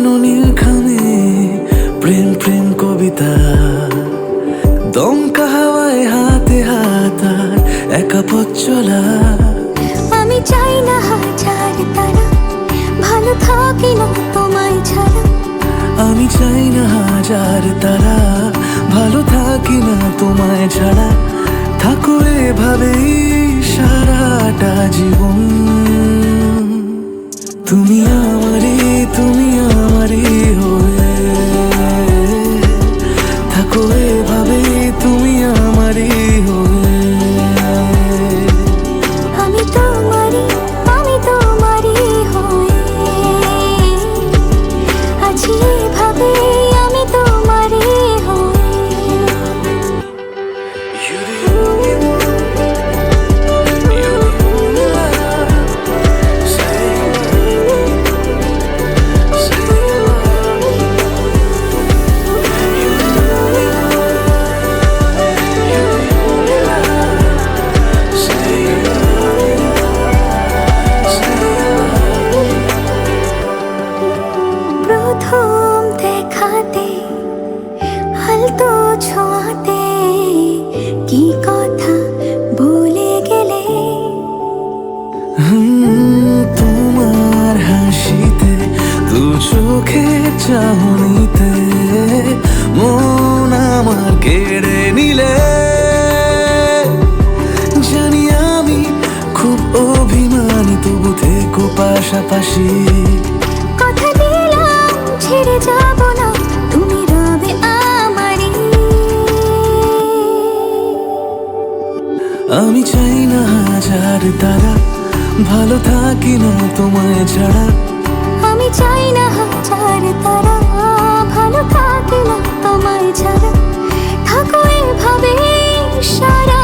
শূন্য নীলখামে প্রেম প্রেম কবিতা, দমকা হাওয়ায় হাতে হাতার একা পথ চলা। আমি চাই না হাজার তারা, ভালো থাকি না তোমায় ছাড়া। আমি চাই না হাজার তারা, ভালো থাকি না তোমায় ছাড়া। থাকো এভাবেই সারাটা জীবন। তুমি আমারই, তুমি আমারই হয়ে থাকো এভাবেই, তুমি আমারই হয়ে। আমি তোমারই হয়ে আছি এভাবে, আমি তোমারই হয়ে। প্রথম দেখাতে হালতো ছোঁয়াতে কি কথা বলে গেলে। তোমার হাসিতে, দু চোখের চাহনিতে মন আমার কেড়ে নিলে। জানি আমি খুব অভিমানী, তবু থেকো পাশাপাশি। কথা দিলাম ছেড়ে যাব না, তুমি রবে আমারই। আমি চাই না হাজার তারা, ভালো থাকি না তোমায় ছাড়া। আমি চাই না হাজার তারা, ভালো থাকি না তোমায় ছাড়া। থাকো এভাবে সারা